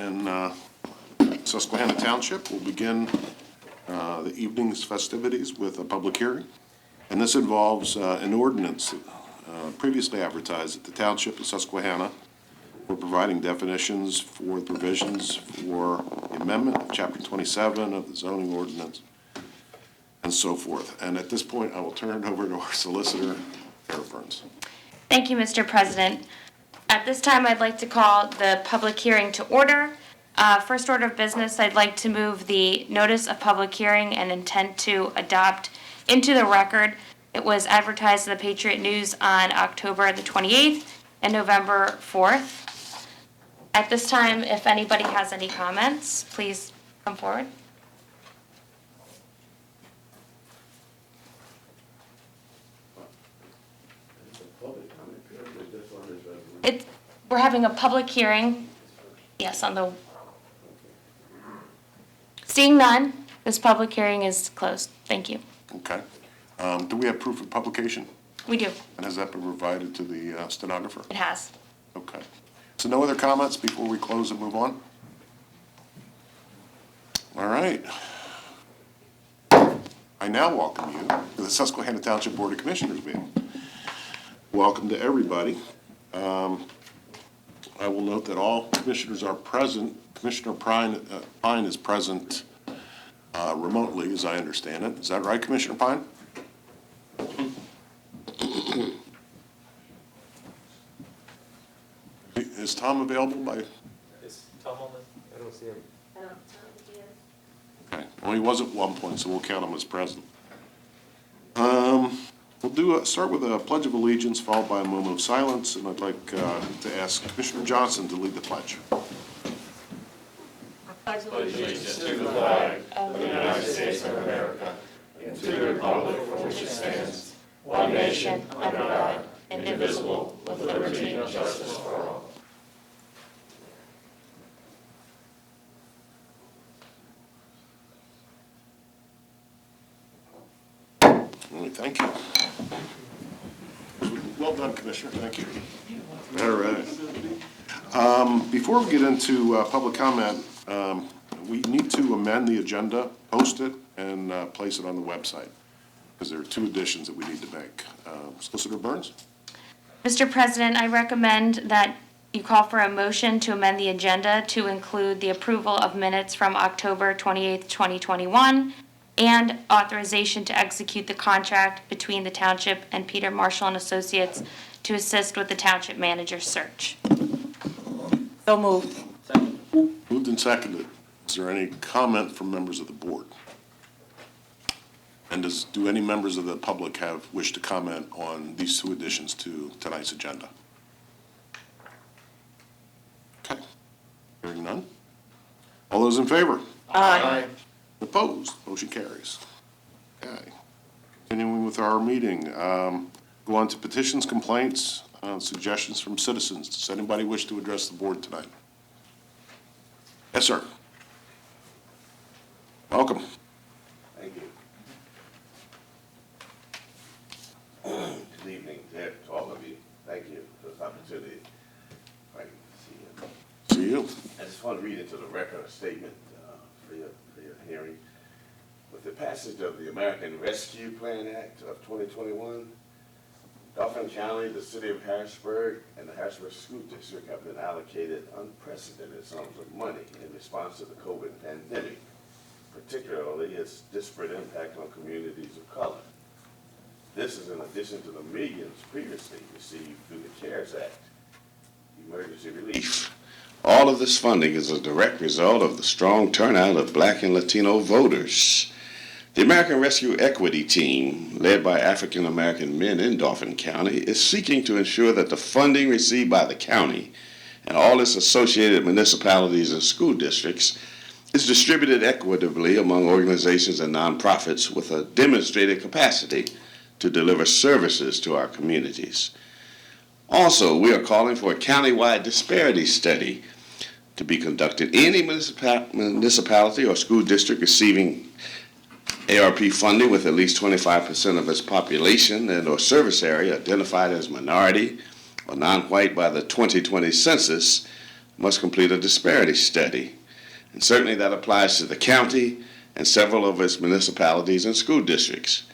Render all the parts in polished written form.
in Susquehanna Township. We'll begin the evening's festivities with a public hearing. And this involves an ordinance previously advertised at the Township of Susquehanna. We're providing definitions for the provisions for the amendment of Chapter 27 of the zoning ordinance and so forth. And at this point, I will turn it over to our solicitor, Sarah Burns. Thank you, Mr. President. At this time, I'd like to call the public hearing to order. First order of business, I'd like to move the notice of public hearing and intent to adopt into the record. It was advertised in the Patriot News on October the 28th and November 4th. At this time, if anybody has any comments, please come forward. We're having a public hearing. Yes, on the. Seeing none, this public hearing is closed. Thank you. Okay. Do we have proof of publication? We do. And has that been provided to the stenographer? It has. Okay. So no other comments before we close and move on? All right. I now welcome you to the Susquehanna Township Board of Commissioners meeting. Welcome to everybody. I will note that all commissioners are present. Commissioner Pine is present remotely, as I understand it. Is that right, Commissioner Pine? Is Tom available by? Is Tom on this? I don't see him. I don't think he is. Okay. Well, he was at one point, so we'll count him as present. We'll start with a Pledge of Allegiance, followed by a moment of silence, and I'd like to ask Commissioner Johnson to lead the pledge. Pledge allegiance to the flag of the United States of America and to the republic for which it stands, one nation, under God, indivisible, with liberty and justice for all. Thank you. Well done, Commissioner. Thank you. All right. Before we get into public comment, we need to amend the agenda, post it, and place it on the website, because there are two additions that we need to make. Solicitor Burns? Mr. President, I recommend that you call for a motion to amend the agenda to include the approval of minutes from October 28th, 2021, and authorization to execute the contract between the Township and Peter Marshall and Associates to assist with the Township manager search. So moved. Moved and seconded. Is there any comment from members of the board? And do any members of the public wish to comment on these two additions to tonight's agenda? Okay. Hearing none. All those in favor? Aye. Opposed? Motion carries. Okay. Continuing with our meeting, go on to petitions, complaints, suggestions from citizens. Does anybody wish to address the board tonight? Yes, sir. Welcome. Thank you. Good evening to all of you. Thank you for this opportunity. If I can see you. See you. I just want to read into the record a statement for your hearing. With the passage of the American Rescue Plan Act of 2021, Dauphin County, the city of Harrisburg, and the Harrisburg School District have been allocated unprecedented sums of money in response to the COVID pandemic, particularly its disparate impact on communities of color. This is in addition to the millions previously received through the CARES Act, emergency relief. All of this funding is a direct result of the strong turnout of Black and Latino voters. The American Rescue Equity Team, led by African American men in Dauphin County, is seeking to ensure that the funding received by the county and all its associated municipalities and school districts is distributed equitably among organizations and nonprofits with a demonstrated capacity to deliver services to our communities. Also, we are calling for a countywide disparity study to be conducted. Any municipality or school district receiving ARP funding with at least 25% of its population and or service area identified as minority or non-white by the 2020 census must complete a disparity study. And certainly that applies to the county and several of its municipalities and school districts.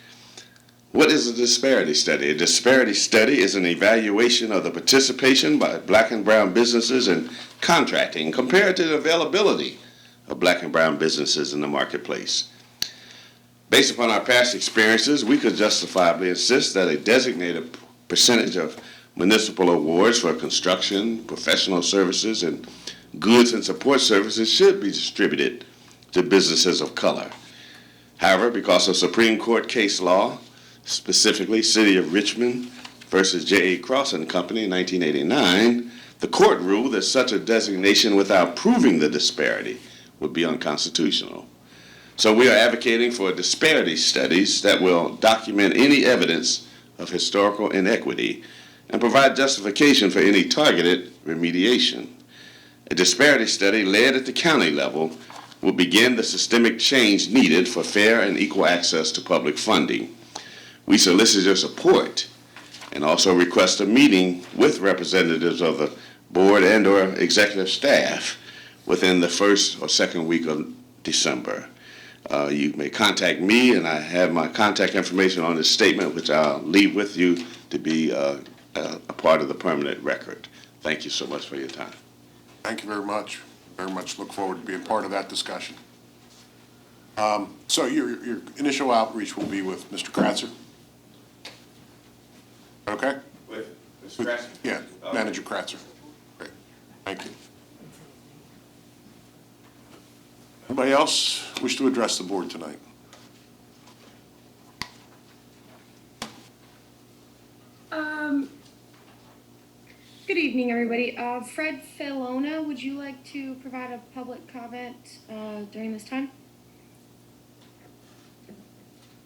What is a disparity study? A disparity study is an evaluation of the participation by black and brown businesses in contracting compared to the availability of black and brown businesses in the marketplace. Based upon our past experiences, we could justifiably insist that a designated percentage of municipal awards for construction, professional services, and goods and support services should be distributed to businesses of color. However, because of Supreme Court case law, specifically City of Richmond versus J.A. Cross and Company in 1989, the court ruled that such a designation without proving the disparity would be unconstitutional. So we are advocating for disparity studies that will document any evidence of historical inequity and provide justification for any targeted remediation. A disparity study led at the county level will begin the systemic change needed for fair and equal access to public funding. We solicit your support and also request a meeting with representatives of the board and or executive staff within the first or second week of December. You may contact me, and I have my contact information on this statement, which I'll leave with you to be a part of the permanent record. Thank you so much for your time. Thank you very much. Very much look forward to being part of that discussion. So your initial outreach will be with Mr. Kratzer? Okay? With Mr. Kratzer? Yeah, Manager Kratzer. Great. Thank you. Anybody else wish to address the board tonight? Good evening, everybody. Fred Filona, would you like to provide a public comment during this time?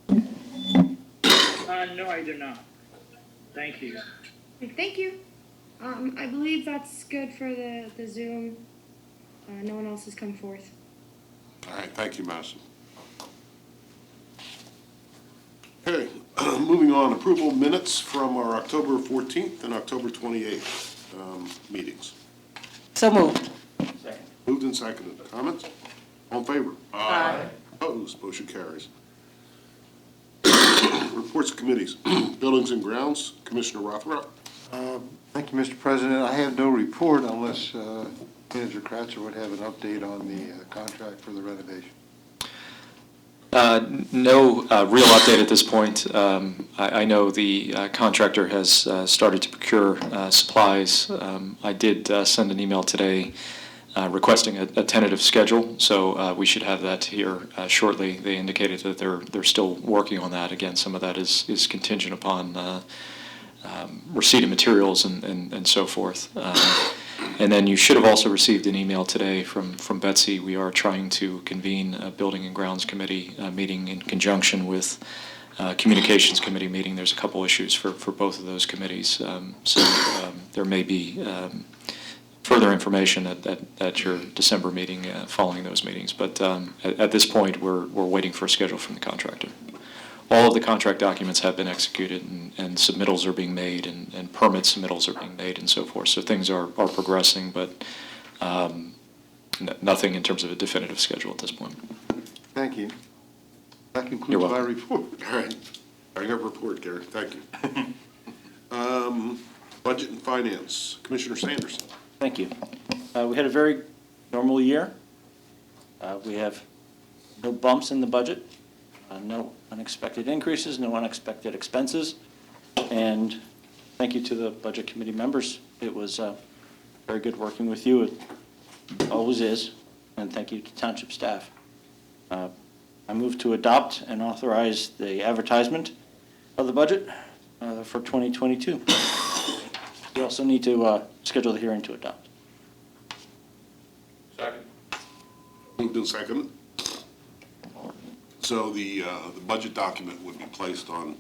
No, I do not. Thank you. Thank you. I believe that's good for the Zoom. No one else has come forth. All right, thank you, Madison. Okay, moving on, approval of minutes from our October 14th and October 28th meetings. So moved. Second. Moved and seconded. Comments? All in favor? Aye. Opposed? Motion carries. Reports of committees. Buildings and Grounds, Commissioner Rothrock. Thank you, Mr. President. I have no report unless Manager Kratzer would have an update on the contract for the renovation. No real update at this point. I know the contractor has started to procure supplies. I did send an email today requesting a tentative schedule, so we should have that here shortly. They indicated that they're still working on that. Again, some of that is contingent upon receipt of materials and so forth. And then you should have also received an email today from Betsy. We are trying to convene a Building and Grounds Committee meeting in conjunction with Communications Committee meeting. There's a couple issues for both of those committees. So there may be further information at your December meeting following those meetings. But at this point, we're waiting for a schedule from the contractor. All of the contract documents have been executed, and submittals are being made, and permit submittals are being made, and so forth. So things are progressing, but nothing in terms of a definitive schedule at this point. Thank you. That You're concludes my welcome. report. All right. Bring up report, Gary. Thank you. Budget and Finance, Commissioner Sanderson. Thank you. We had a very normal year. We have no bumps in the budget, no unexpected increases, no unexpected expenses. And thank you to the Budget Committee members. It was very good working with you. It always is. And thank you to Township staff. I move to adopt and authorize the advertisement of the budget for 2022. We also need to schedule the hearing to adopt. Second. Moved and seconded. So the budget document would be placed on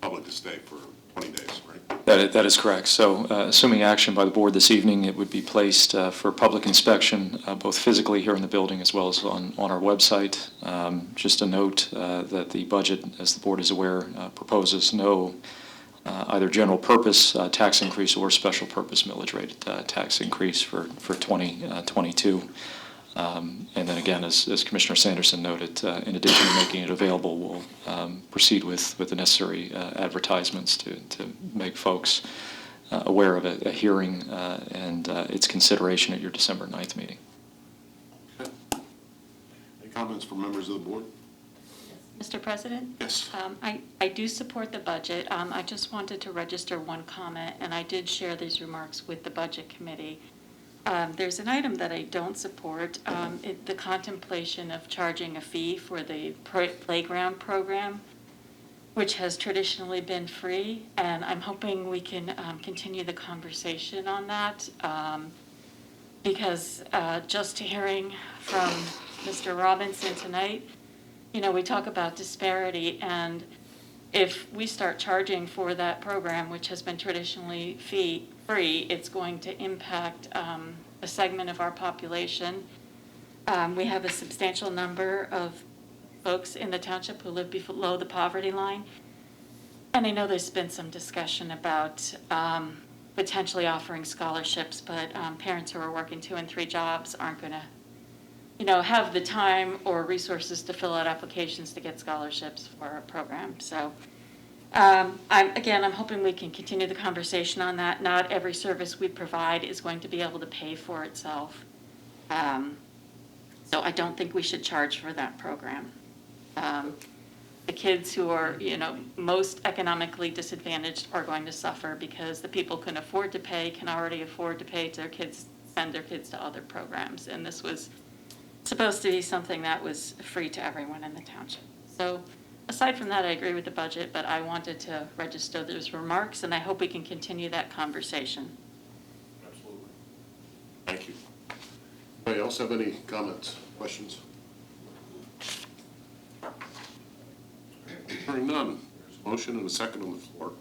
public display for 20 days, right? That is correct. So assuming action by the board this evening, it would be placed for public inspection, both physically here in the building as well as on our website. Just a note that the budget, as the board is aware, proposes no either general purpose tax increase or special purpose millage rate tax increase for 2022. And then again, as Commissioner Sanderson noted, in addition to making it available, we'll proceed with the necessary advertisements to make folks aware of a hearing and its consideration at your December 9th meeting. Any comments from members of the board? Mr. President? Yes. I do support the budget. I just wanted to register one comment, and I did share these remarks with the Budget Committee. There's an item that I don't support, the contemplation of charging a fee for the playground program, which has traditionally been free, and I'm hoping we can continue the conversation on that, because just hearing from Mr. Robinson tonight, you know, we talk about disparity, and if we start charging for that program, which has been traditionally free, it's going to impact a segment of our population. We have a substantial number of folks in the township who live below the poverty line. And I know there's been some discussion about potentially offering scholarships, but parents who are working 2 and 3 jobs aren't going to, you know, have the time or resources to fill out applications to get scholarships for a program. So I'm hoping we can continue the conversation on that. Not every service we provide is going to be able to pay for itself. So I don't think we should charge for that program. The kids who are, you know, most economically disadvantaged are going to suffer because the people who can afford to pay can already afford to pay to their kids, send their kids to other programs. And this was supposed to be something that was free to everyone in the township. So aside from that, I agree with the budget, but I wanted to register those remarks, and I hope we can continue that conversation. Absolutely. Thank you. Anybody else have any comments, questions? Hearing none. There's a motion and a second on the floor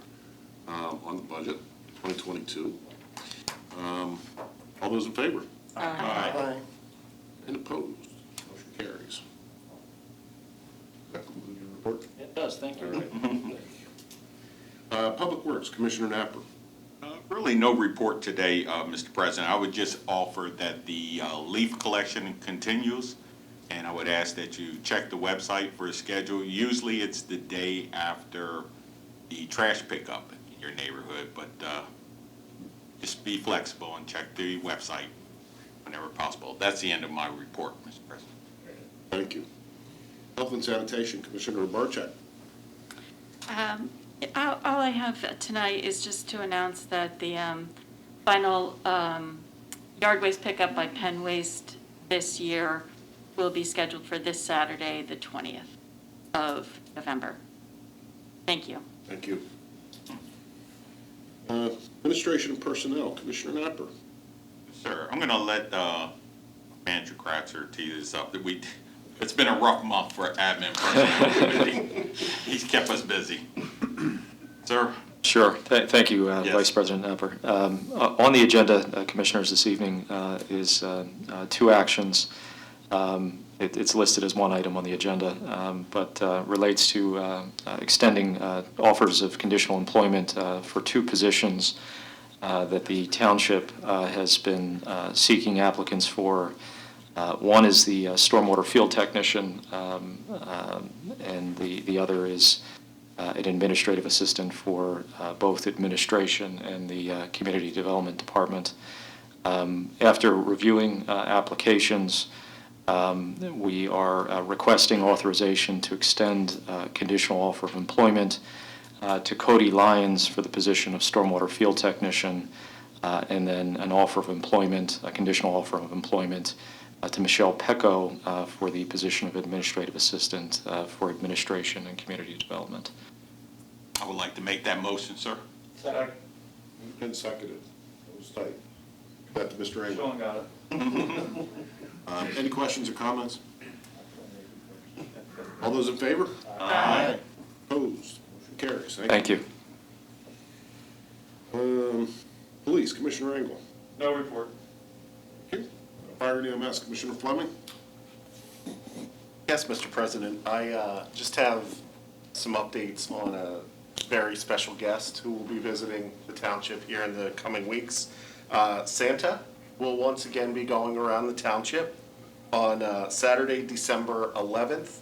on the budget 2022. All those in favor? Aye. And opposed? Motion carries. That concludes your report? It does, thank you. Public Works, Commissioner Napper. Really no report today, Mr. President. I would just offer that the leaf collection continues, and I would ask that you check the website for a schedule. Usually it's the day after the trash pickup in your neighborhood, but just be flexible and check the website whenever possible. That's the end of my report, Mr. President. Thank you. Health and Sanitation, Commissioner Barczak. All I have tonight is just to announce that the final yard waste pickup by Penn Waste this year will be scheduled for this Saturday, the 20th of November. Thank you. Thank you. Administration and Personnel, Commissioner Napper. Sir, I'm going to let Manager Kratzer tee this up. It's been a rough month for admin personnel committee. He's kept us busy. Sir? Sure. Thank you, Yes. Vice President Napper. On the agenda, Commissioners, this evening is 2 actions. It's listed as one item on the agenda, but relates to extending offers of conditional employment for 2 positions that the township has been seeking applicants for. One is the stormwater field technician, and the other is an administrative assistant for both administration and the community development department. After reviewing applications, we are requesting authorization to extend conditional offer of employment to Cody Lyons for the position of stormwater field technician, and then an offer of employment, a conditional offer of employment to Michelle Pecco for the position of administrative assistant for administration and community development. I would like to make that motion, sir. Second. Moved and seconded. That was tight. Back to Mr. Engel. Sean got it. Any questions or comments? All those in favor? Aye. Opposed? Motion carries. Thank you. Police, Commissioner Engel. No report. Okay. Fire and EMS, Commissioner Fleming. Yes, Mr. President. I just have some updates on a very special guest who will be visiting the township here in the coming weeks. Santa will once again be going around the township on Saturday, December 11th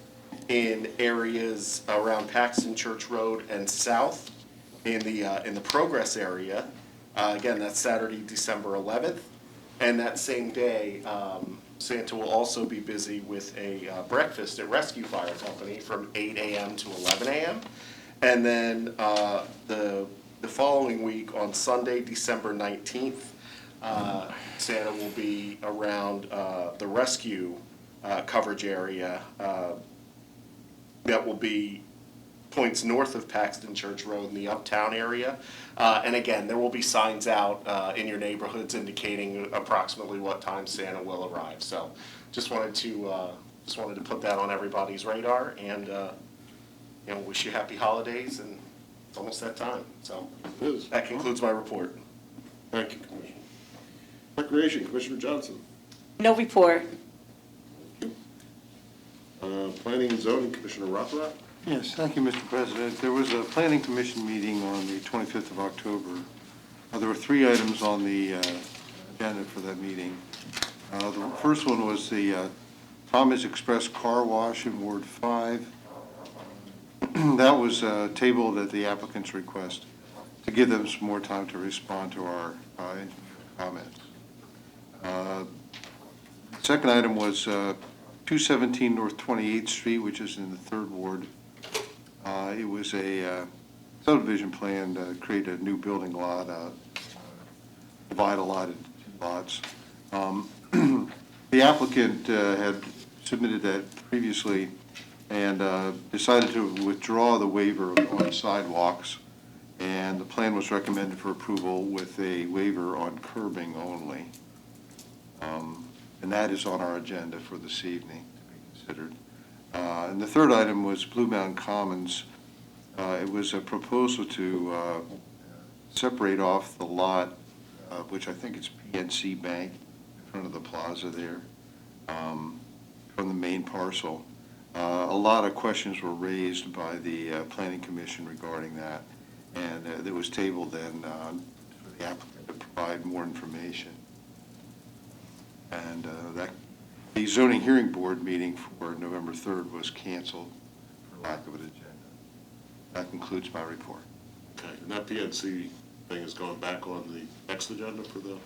in areas around Paxton Church Road and south in the Progress area. Again, that's Saturday, December 11th. And that same day, Santa will also be busy with a breakfast at Rescue Fire Company from 8 a.m. to 11 a.m. And then the following week, on Sunday, December 19th, Santa will be around the rescue coverage area that will be points north of Paxton Church Road in the uptown area. And again, there will be signs out in your neighborhoods indicating approximately what time Santa will arrive. So just wanted to put that on everybody's radar and wish you happy holidays, and it's almost that time. So that concludes my report. Thank you, Commissioner. Recreation, Commissioner Johnson. No report. Planning and Zoning, Commissioner Rothrock. Yes, thank you, Mr. President. There was a Planning Commission meeting on the 25th of October. There were 3 items on the agenda for that meeting. The first one was the Thomas Express Car Wash in Ward 5. That was tabled at the applicant's request to give them some more time to respond to our comments. Second item was 217 North 28th Street, which is in the 3rd Ward. It was a subdivision plan to create a new building lot, divide a lot into 2 lots. The applicant had submitted that previously and decided to withdraw the waiver on sidewalks, and the plan was recommended for approval with a waiver on curbing only. And that is on our agenda for this evening to be considered. And the third item was Blue Mountain Commons. It was a proposal to separate off the lot, which I think is PNC Bank, in front of the plaza there, from the main parcel. A lot of questions were raised by the Planning Commission regarding that, and it was tabled then for the applicant to provide more information. And the zoning hearing board meeting for November 3rd was canceled for lack of an agenda. That concludes my report. Okay, and that PNC thing is going back on the next agenda for the...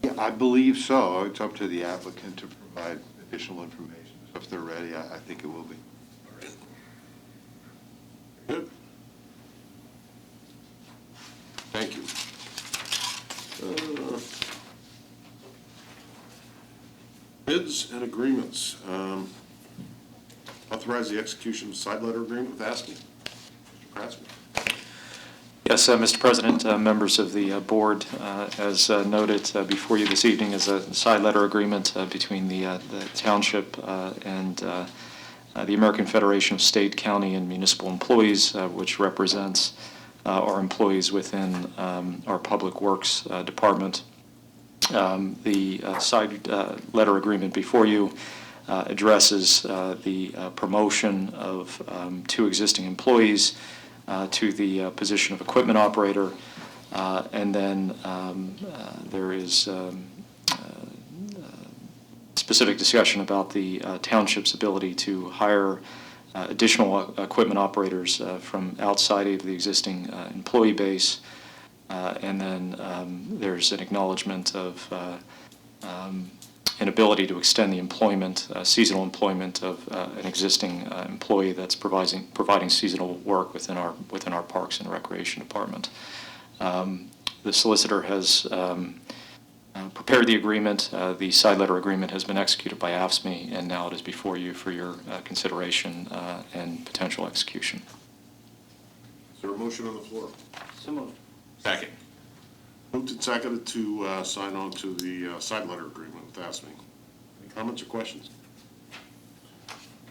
Yeah, I believe so. It's up to the applicant to provide additional information. So if they're ready, I think it will be. Good. Thank you. Bids and agreements. Authorize the execution of side letter agreement with ASME. Mr. Kratzman. Yes, Mr. President, members of the board, as noted before you this evening is a side letter agreement between the township and the American Federation of State, County, and Municipal Employees, which represents our employees within our Public Works Department. The side letter agreement before you addresses the promotion of 2 existing employees to the position of equipment operator, and then there is specific discussion about the township's ability to hire additional equipment operators from outside of the existing employee base. And then there's an acknowledgement of an ability to extend the employment, seasonal employment of an existing employee that's providing seasonal work within our Parks and Recreation Department. The solicitor has prepared the agreement. The side letter agreement has been executed by AFSCME, and now it is before you for your consideration and potential execution. Is there a motion on the floor? So moved. Second. Moved and seconded to sign on to the side letter agreement with ASME. Any comments or questions?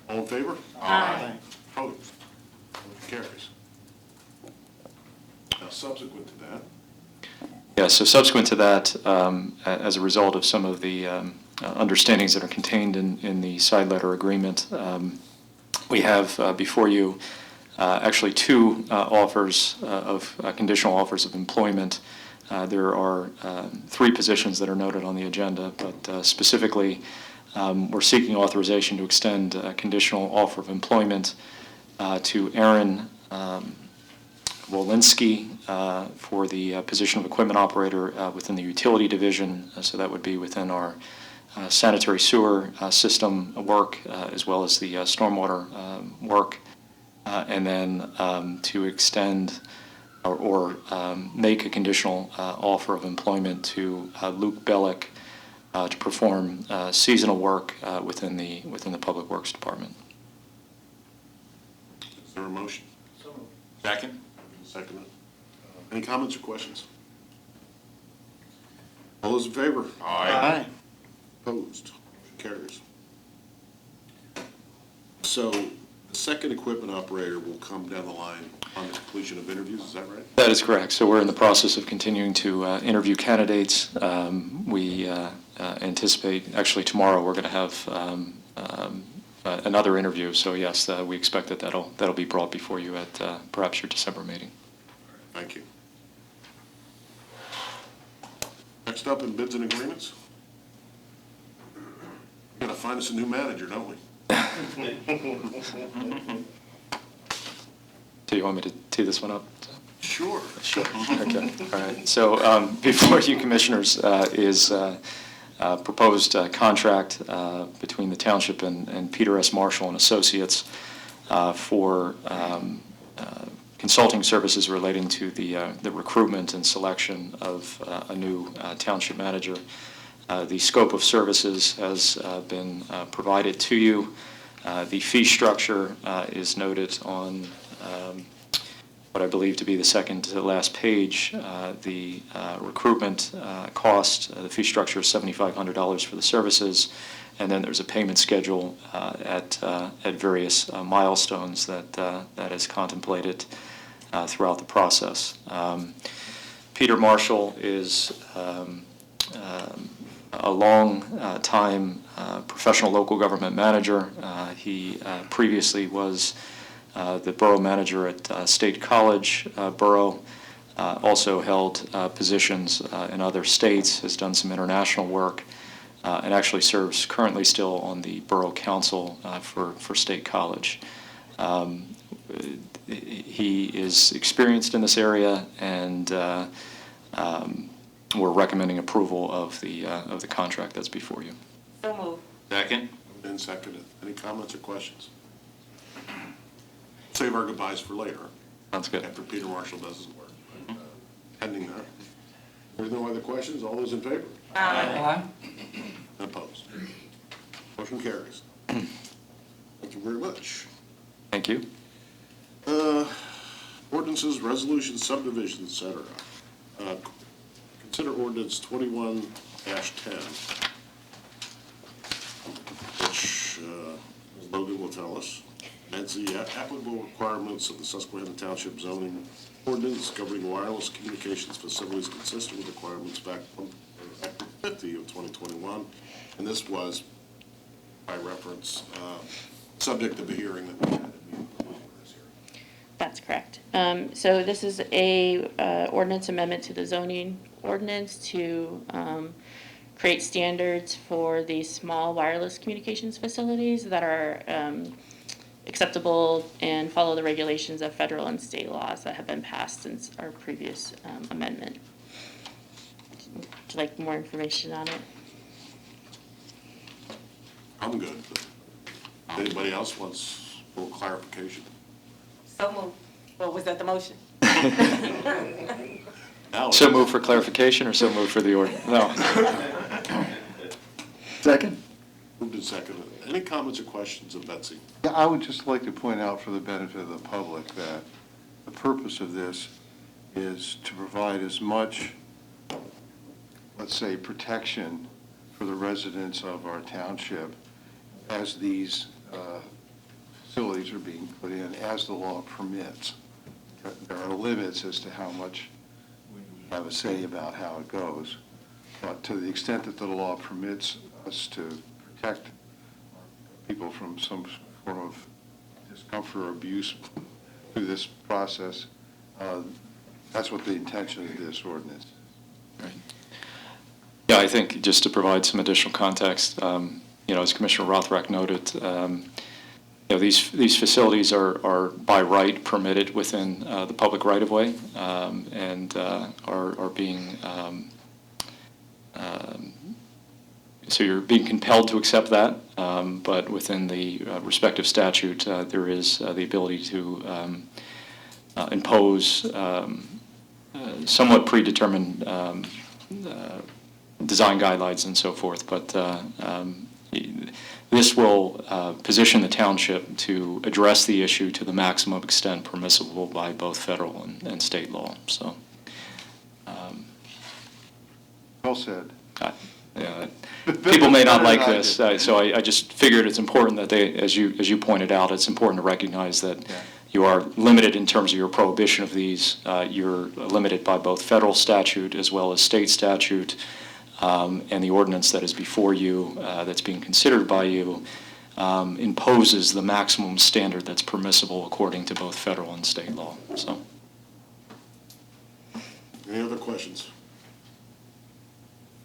All in favor? Aye. Opposed? Motion carries. Now, subsequent to that, Yeah, so subsequent to that, as a result of some of the understandings that are contained in the side letter agreement, we have before you actually two offers of conditional offers of employment. There are three positions that are noted on the agenda, but specifically, we're seeking authorization to extend a conditional offer of employment to Aaron Wolinski for the position of equipment operator within the utility division. So that would be within our sanitary sewer system work as well as the stormwater work. And then to extend or make a conditional offer of employment to Luke Bellick to perform seasonal work within the Public Works Department. Is there a motion? Second? Second. Any comments or questions? All those in favor? Aye. Opposed? Motion carries. So the second equipment operator will come down the line on the completion of interviews, is that right? That is correct. So we're in the process of continuing to interview candidates. We anticipate, actually tomorrow, we're going to have another interview. So yes, we expect that that'll be brought before you at perhaps your December meeting. Thank you. Next up in bids and agreements. We're going to find us a new manager, don't we? Do you want me to tee this one up? Sure. Sure. Okay. All right. So before you commissioners is proposed contract between the township and Peter S. Marshall and Associates for consulting services relating to the recruitment and selection of a new township manager. The scope of services has been provided to you. The fee structure is noted on what I believe to be the second to the last page. The recruitment cost, the fee structure is $7,500 for the services, and then there's a payment schedule at various milestones that is contemplated throughout the process. Peter Marshall is a long time professional local government manager. He previously was the borough manager at State College Borough, also held positions in other states, has done some international work, and actually serves currently still on the borough council for State College. He is experienced in this area, and we're recommending approval of the contract that's before you. So moved. Second? Moved and seconded. Any comments or questions? Save our goodbyes for later. Sounds good. After Peter Marshall does his work. Pending that. There's no other questions? All those in favor? Aye. Opposed? Motion carries. Thank you very much. Thank you. Ordinances, resolutions, subdivisions, et cetera. Consider ordinance 21-10, which Logan will tell us. Adds the applicable requirements of the Susquehanna Township zoning ordinance governing wireless communications facilities consistent with requirements back on April 50 of 2021. And this was, by reference, subject of a hearing that we had. That's correct. So this is a ordinance amendment to the zoning ordinance to create standards for these small wireless communications facilities that are acceptable and follow the regulations of federal and state laws that have been passed since our previous amendment. Would you like more information on it? I'm good. But anybody else wants a little clarification? So moved. Well, was that the motion? Now, So move for clarification or so move for the order? No. Second? moved and seconded. Any comments or questions of Betsy? Yeah, I would just like to point out for the benefit of the public that the purpose of this is to provide as much, let's say, protection for the residents of our township as these facilities are being put in, as the law permits. There are limits as to how much we have a say about how it goes. But to the extent that the law permits us to protect people from some form of discomfort or abuse through this process. That's what the intention of this ordinance is. Right. Yeah, I think just to provide some additional context, as Commissioner Rothrock noted, these facilities are by right permitted within the public right-of-way, and are being, so you're being compelled to accept that, but within the respective statute, there is the ability to impose somewhat predetermined design guidelines and so forth, but this will position the township to address the issue to the maximum extent permissible by both federal and state law. So, Well said. people may not like this, so I just figured it's important that they, as you pointed out, it's important to recognize that you are limited in terms of your prohibition of these. You're limited by both federal statute as well as state statute. And the ordinance that is before you, that's being considered by you, imposes the maximum standard that's permissible according to both federal and state law. So, Any other questions?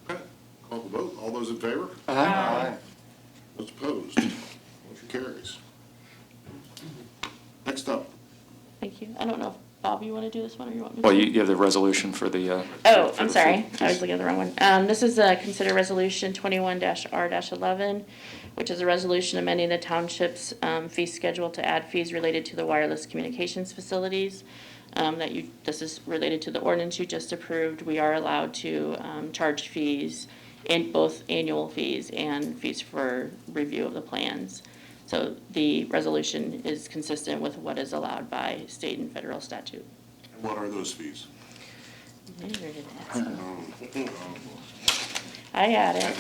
Okay, call the vote. All those in favor? Aye. Those opposed? Motion carries. Next up. Thank you. I don't know if, Bob, you want to do this one or you want me to? well, you have the resolution for the. Oh, I'm sorry. I was looking at the wrong one. This is consider resolution 21-R-11, which is a resolution amending the township's fee schedule to add fees related to the wireless communications facilities. This is related to the ordinance you just approved. We are allowed to charge fees, and both annual fees and fees for review of the plans. So the resolution is consistent with what is allowed by state and federal statute. What are those fees? I got it.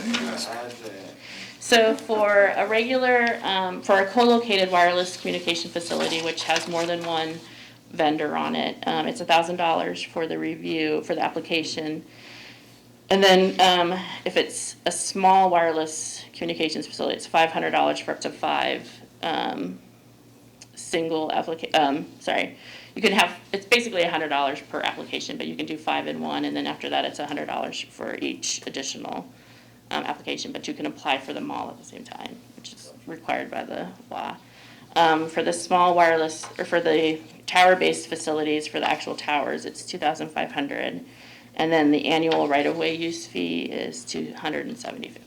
So for a regular, for a co-located wireless communication facility, which has more than one vendor on it, it's $1,000 for the review, for the application. And then if it's a small wireless communications facility, it's $500 for up to 5 single you can have, it's basically $100 per application, but you can do 5 in one, and then after that, it's $100 for each additional application, but you can apply for them all at the same time, which is required by the law. For the small wireless, or for the tower-based facilities, for the actual towers, it's $2,500. And then the annual right-of-way use fee is $270.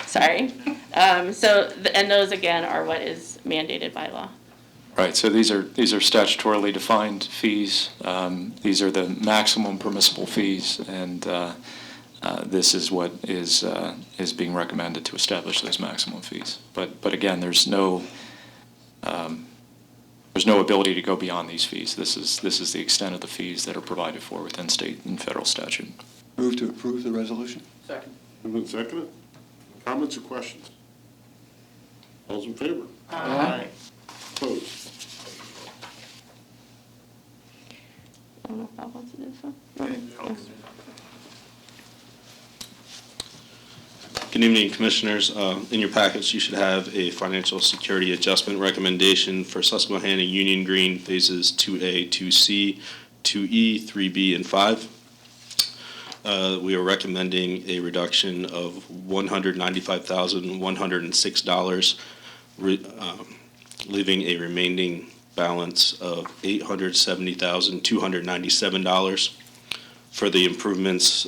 Sorry. And those again are what is mandated by law. Right, so these are statutorily defined fees. These are the maximum permissible fees, and this is what is being recommended to establish those maximum fees. But again, there's no ability to go beyond these fees. This is the extent of the fees that are provided for within state and federal statute. Move to approve the resolution? Second. Moved and seconded. Comments or questions? All those in favor? Aye. Opposed? I don't know if Bob wants to do this one. Good evening, Commissioners. In your packets, you should have a financial security adjustment recommendation for Susquehanna Union Green Phases 2A, 2C, 2E, 3B, and 5. We are recommending a reduction of $195,106, leaving a remaining balance of $870,297 for the improvements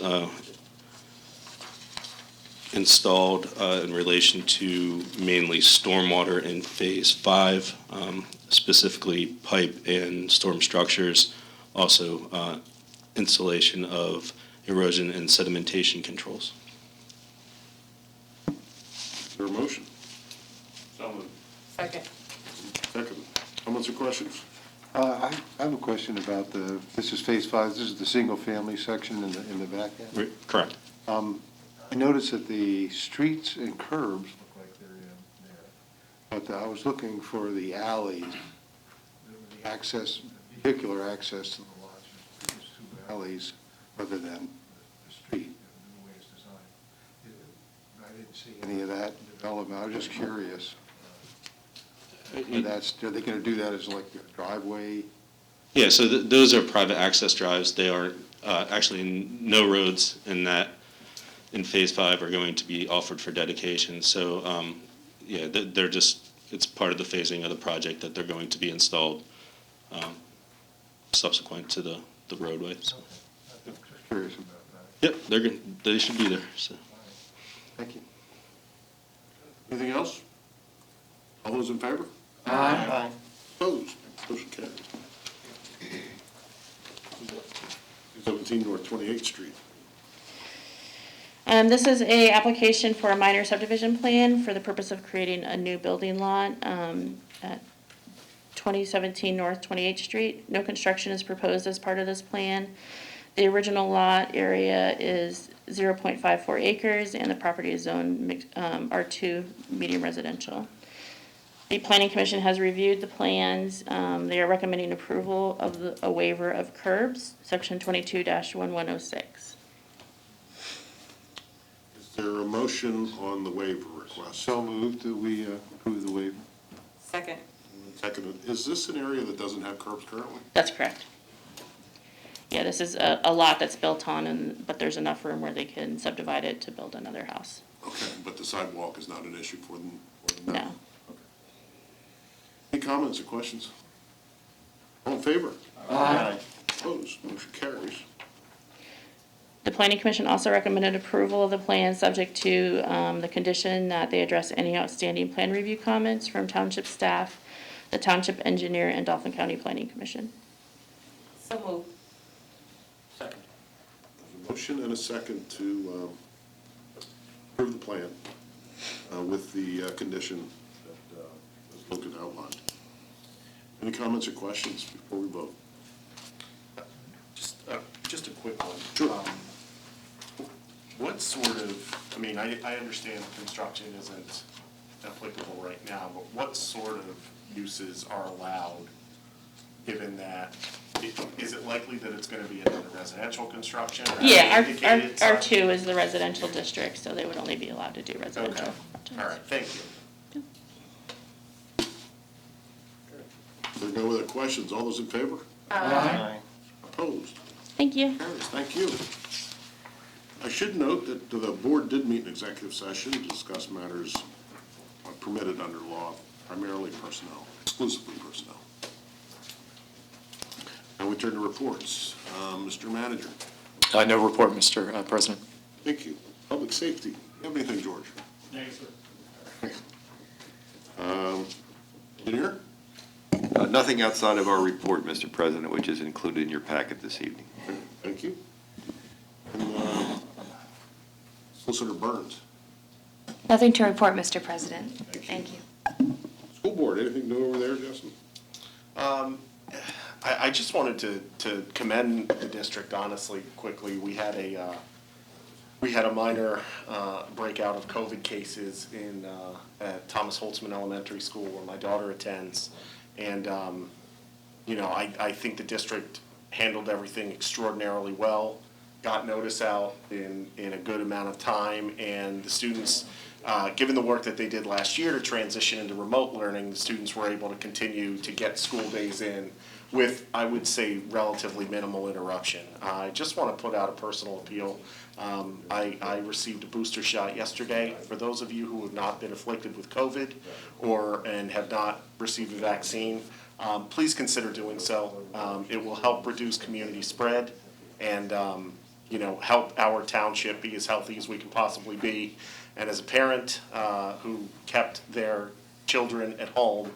installed in relation to mainly stormwater in Phase 5, specifically pipe and storm structures, also installation of erosion and sedimentation controls. Is there a motion? So moved. Second. Second. Comments or questions? I have a question about this is Phase 5, this is the single-family section in the back end? Correct. I noticed that the streets and curbs look like they're in there, but I was looking for the alleys, the access, vehicular access to the lots, there's 2 alleys other than the street, the way it's designed. I didn't see any of that development. I was just curious. Are they gonna do that as like a driveway? Yeah, so those are private access drives. They are actually no roads in Phase 5 are going to be offered for dedication. So, yeah, they're just, it's part of the phasing of the project that they're going to be installed subsequent to the roadway. So, Just curious about that. yep, they should be there, so. Thank you. Anything else? All those in favor? Aye. Opposed? Motion carries. 17 North 28th Street. This is a application for a minor subdivision plan for the purpose of creating a new building lot at 2017 North 28th Street. No construction is proposed as part of this plan. The original lot area is 0.54 acres, and the property is zoned R2 medium residential. The Planning Commission has reviewed the plans. They are recommending approval of a waiver of curbs, Section 22-1106. Is there a motion on the waiver request? So moved that we approve the waiver. Second. Second, is this an area that doesn't have curbs currently? That's correct. Yeah, this is a lot that's built on, but there's enough room where they can subdivide it to build another house. Okay, but the sidewalk is not an issue for them? No. Okay. Any comments or questions? All in favor? Aye. Opposed? Motion carries. The Planning Commission also recommended approval of the plan, subject to the condition that they address any outstanding plan review comments from township staff, the township engineer, and Dauphin County Planning Commission. So moved. Second. A motion and a second to approve the plan with the condition that was Logan outlined. Any comments or questions before we vote? Just a quick one. Sure. What sort of, I mean, I understand construction isn't applicable right now, but what sort of uses are allowed, given that, is it likely that it's gonna be another residential construction? Or have Yeah, they indicated such? R2 is the residential district, so they would only be allowed to do residential. Okay, all right, thank you. If there are no other questions, all those in favor? Aye. Opposed? Thank you. Carries, thank you. I should note that the board did meet in executive session to discuss matters permitted under law, primarily personnel, exclusively personnel. Now we turn to reports. Mr. Manager. No report, Mr. President. Thank you. Public safety. You have anything, George? No, sir. Engineer? Nothing outside of our report, Mr. President, which is included in your packet this evening. Thank you. And Solicitor Burns. Nothing to report, Mr. President. Thank you. Thank you. School board, anything new over there, Justin? I just wanted to commend the district, honestly, quickly. We had a minor breakout of COVID cases at Thomas Holtzman Elementary School, where my daughter attends. And, I think the district handled everything extraordinarily well, got notice out in a good amount of time, and the students, given the work that they did last year to transition into remote learning, the students were able to continue to get school days in with, I would say, relatively minimal interruption. I just want to put out a personal appeal. I received a booster shot yesterday. For those of you who have not been afflicted with COVID and have not received a vaccine, please consider doing so. It will help reduce community spread and, help our township be as healthy as we can possibly be. And as a parent who kept their children at home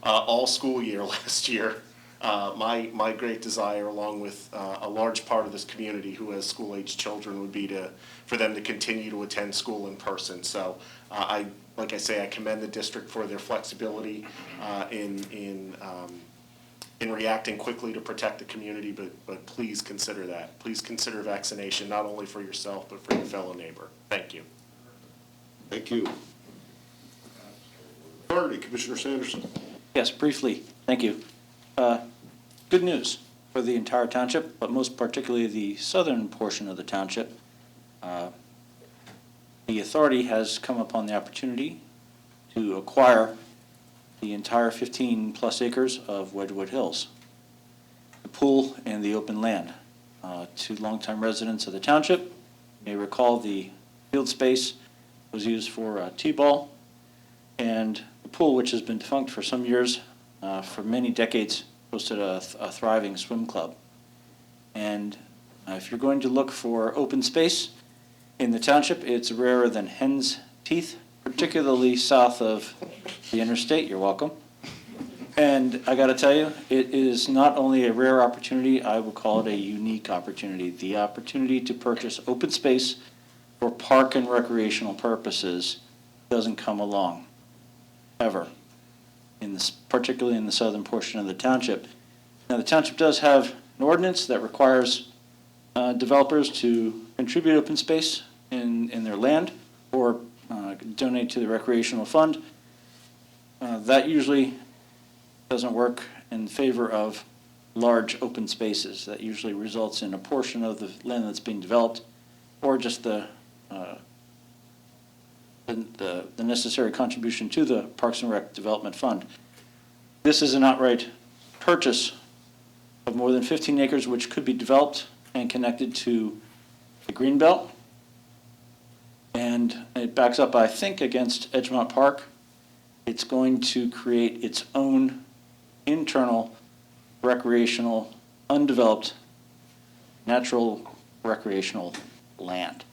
all school year last year, my great desire, along with a large part of this community who has school-aged children, would be for them to continue to attend school in person. So like I say, I commend the district for their flexibility in reacting quickly to protect the community, but please consider that. Please consider vaccination, not only for yourself, but for your fellow neighbor. Thank you. Thank you. Authority, Commissioner Sanderson. Yes, briefly, thank you. Good news for the entire township, but most particularly the southern portion of the township. The authority has come upon the opportunity to acquire the entire 15-plus acres of Wedgewood Hills, the pool and the open land. To longtime residents of the township, you may recall the field space was used for t-ball, and the pool, which has been defunct for some years, for many decades, hosted a thriving swim club. And if you're going to look for open space in the township, it's rarer than hen's teeth, particularly south of the interstate. You're welcome. And I got to tell you, it is not only a rare opportunity, I would call it a unique opportunity. The opportunity to purchase open space for park and recreational purposes doesn't come along, ever, particularly in the southern portion of the township. Now, the township does have an ordinance that requires developers to contribute open space in their land or donate to the recreational fund. That usually doesn't work in favor of large open spaces. That usually results in a portion of the land that's being developed or just the necessary contribution to the Parks and Rec Development Fund. This is an outright purchase of more than 15 acres, which could be developed and connected to the Greenbelt. And it backs up, I think, against Edgemont Park. It's going to create its own internal recreational, undeveloped, natural recreational land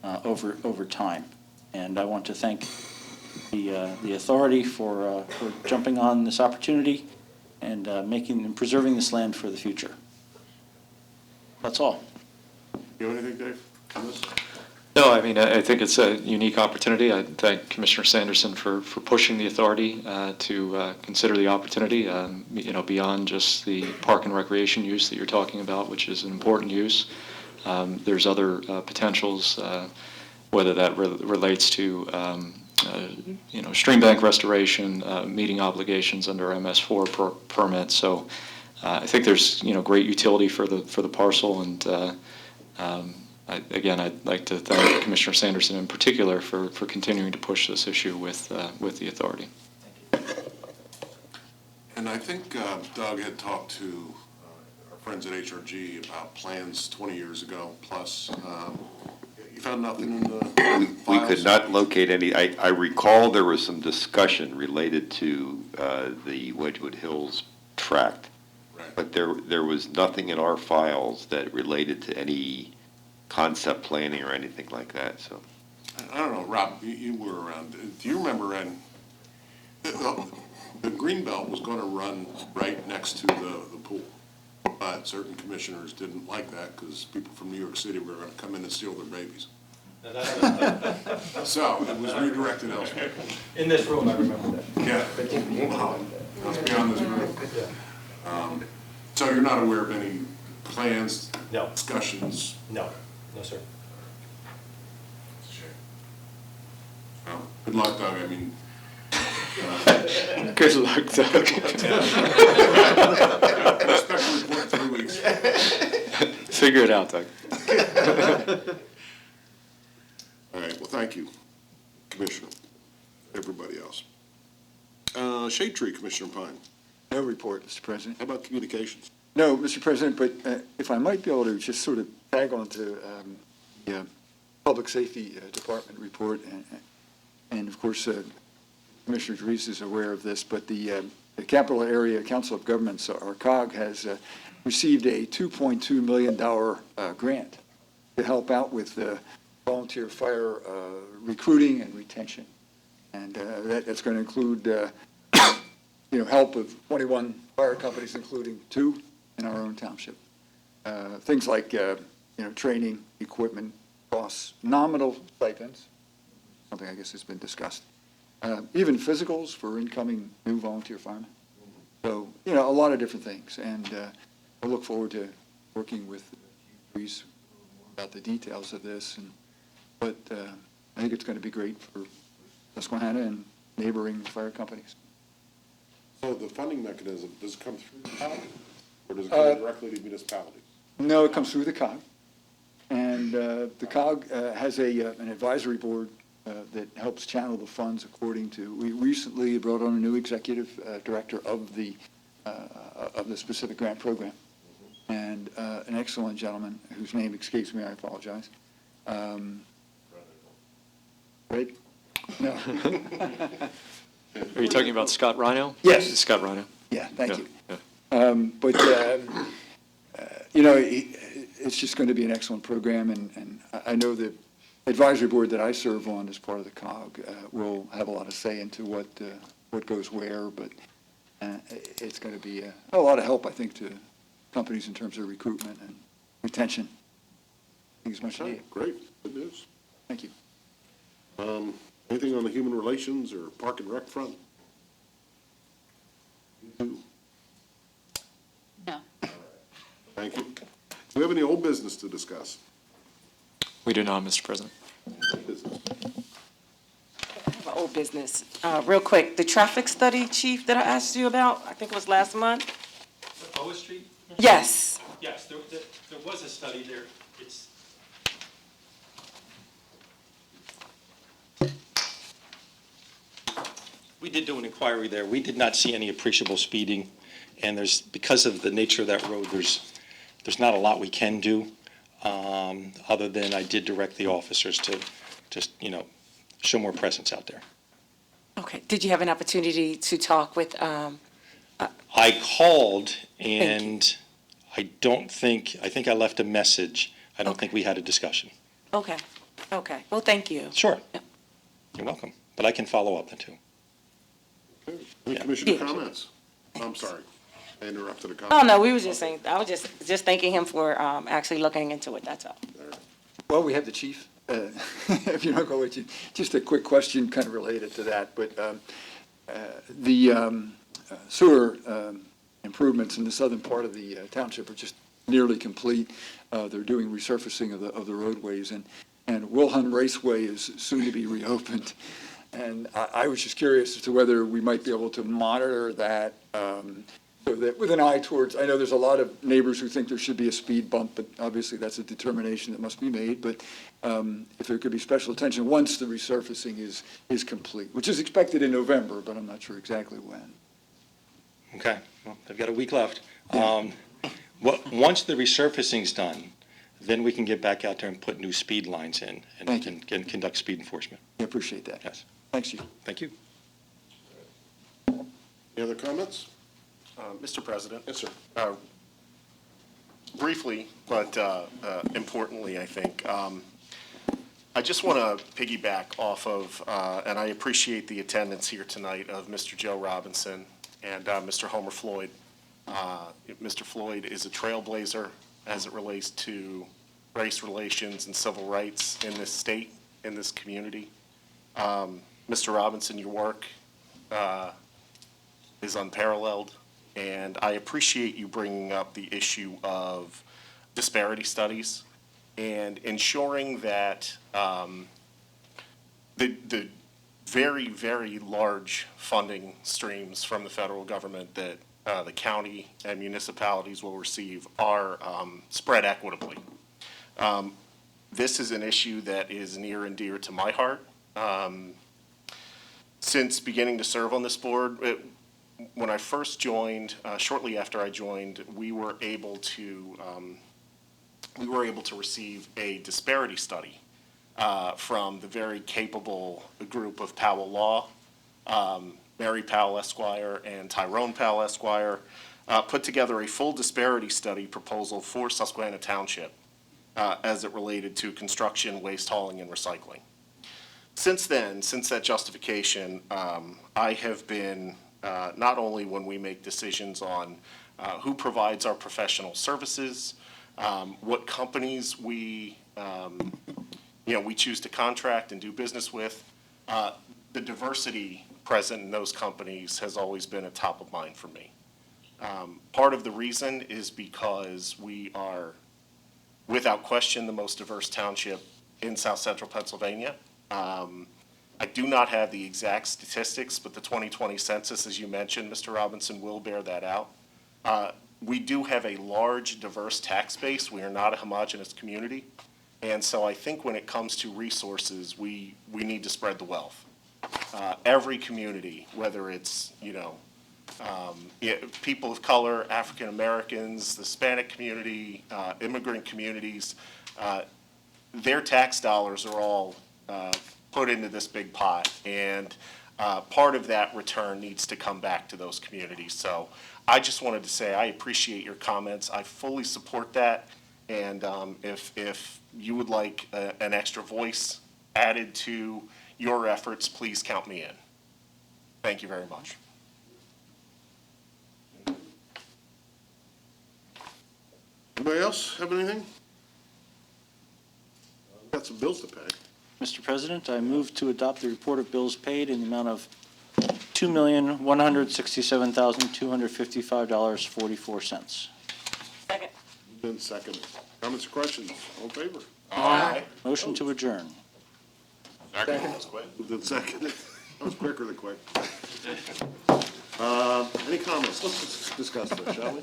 over time. And I want to thank the authority for jumping on this opportunity and making and preserving this land for the future. That's all. You have anything, Dave, on this? No, I mean, I think it's a unique opportunity. I thank Commissioner Sanderson for pushing the authority to consider the opportunity, beyond just the park and recreation use that you're talking about, which is an important use. There's other potentials, whether that relates to, stream bank restoration, meeting obligations under MS4 permit. So I think there's, great utility for the parcel, and I'd like to thank Commissioner Sanderson in particular for continuing to push this issue with the authority. And I think Doug had talked to our friends at HRG about plans 20 years ago, plus. You found nothing in the We files? could not locate any. I recall there was some discussion related to the Wedgewood Hills tract, Right. but there was nothing in our files that related to any concept planning or anything like that, so. I don't know, Rob, you were around. Do you remember when the Greenbelt was going to run right next to the pool? But certain commissioners didn't like that because people from New York City were going to come in and steal their babies. So it was redirected elsewhere. In this room, I remember that. Yeah. Wow. That's beyond this room. So you're not aware of any plans, No. discussions? No, no, sir. Well, good luck, Doug. I mean, Good luck, Doug. expect a report in 3 weeks. Figure it out, Doug. All right, well, thank you, Commissioner, everybody else. Shade Tree, Commissioner Pine. No report, Mr. President. How about communications? No, Mr. President, but if I might be able to just sort of tag on to the Public Safety Department report, and of course, Commissioner Drees is aware of this, but the Capital Area Council of Governments, or COG, has received a $2.2 million grant to help out with volunteer fire recruiting and retention. And that's going to include, help of 21 fire companies, including 2 in our own township. Things like, training, equipment, costs, nominal stipends, something I guess has been discussed. Even physicals for incoming new volunteer firemen. So, a lot of different things. And I look forward to working with Reese about the details of this. But I think it's going to be great for Susquehanna and neighboring fire companies. So the funding mechanism, does it come through the COG, or does it come directly to municipalities? No, it comes through the COG. And the COG has an advisory board that helps channel the funds according to, we recently brought on a new executive director of the specific grant program, and an excellent gentleman whose name escapes me, I apologize. Right? No. Are you talking about Scott Rhino? Yes. Scott Rhino. Yeah, thank Yeah, you. yeah. You know, it's just going to be an excellent program, and I know the advisory board that I serve on as part of the COG will have a lot of say into what goes where, but it's going to be a lot of help, I think, to companies in terms of recruitment and retention. I think it's much needed. Great, good news. Thank you. Anything on the human relations or park and rec front? No. Thank you. Do we have any old business to discuss? We do not, Mr. President. Business. I have an old business. Real quick, the traffic study, Chief, that I asked you about, I think it was last month? The Boa Street? Yes. Yes, there was a study there. It's, we did do an inquiry there. We did not see any appreciable speeding, and because of the nature of that road, there's not a lot we can do, other than I did direct the officers to just, show more presence out there. Okay. Did you have an opportunity to talk with, I called, and I think I left a message. I don't think we had a discussion. okay, okay. Well, thank you. Sure. You're welcome. But I can follow up then, too. Any Yeah. commissioner Yeah. comments? I'm sorry, I interrupted a Oh, comment. no, we were just saying, I was just thanking him for actually looking into it, that's all. Well, we have the chief, if you're not going to, just a quick question kind of related to that, but the sewer improvements in the southern part of the township are just nearly complete. They're doing resurfacing of the roadways, and Wilhelm Raceway is soon to be reopened. And I was just curious as to whether we might be able to monitor that, so that with an eye towards, I know there's a lot of neighbors who think there should be a speed bump, but obviously that's a determination that must be made. But if there could be special attention once the resurfacing is complete, which is expected in November, but I'm not sure exactly when. Okay, well, they've got a week left. Once the resurfacing's done, then we can get back out there and put new speed lines in Thank and conduct speed enforcement. I appreciate that. Yes. Thanks, Chief. Thank you. Any other comments? Mr. President? Yes, sir. Briefly, but importantly, I think, I just want to piggyback off of, and I appreciate the attendance here tonight of Mr. Joe Robinson and Mr. Homer Floyd. Mr. Floyd is a trailblazer as it relates to race relations and civil rights in this state, in this community. Mr. Robinson, your work is unparalleled, and I appreciate you bringing up the issue of disparity studies and ensuring that the very, very large funding streams from the federal government that the county and municipalities will receive are spread equitably. This is an issue that is near and dear to my heart. Since beginning to serve on this board, when I first joined, shortly after I joined, we were able to receive a disparity study from the very capable group of Powell Law, Mary Powell Esquire and Tyrone Powell Esquire, put together a full disparity study proposal for Susquehanna Township as it related to construction, waste hauling, and recycling. Since then, since that justification, I have been, not only when we make decisions on who provides our professional services, what companies we choose to contract and do business with, the diversity present in those companies has always been a top of mind for me. Part of the reason is because we are, without question, the most diverse township in South Central Pennsylvania. I do not have the exact statistics, but the 2020 census, as you mentioned, Mr. Robinson, will bear that out. We do have a large, diverse tax base. We are not a homogeneous community. And so I think when it comes to resources, we need to spread the wealth. Every community, whether it's, people of color, African Americans, the Hispanic community, immigrant communities, their tax dollars are all put into this big pot. And part of that return needs to come back to those communities. So I just wanted to say I appreciate your comments. I fully support that. And if you would like an extra voice added to your efforts, please count me in. Thank you very much. Anybody else have anything? Got some bills to pay. Mr. President, I move to adopt the report of bills paid in the amount of $2,167,255.44. Second. Then second. Comments or questions? All in favor? Aye. Motion to adjourn. Second. That's quick. Then second. That was quicker than quick. Any comments? Let's discuss this, shall we?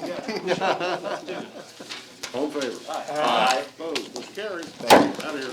All in favor? Aye. Opposed? Motion carries. Out of here.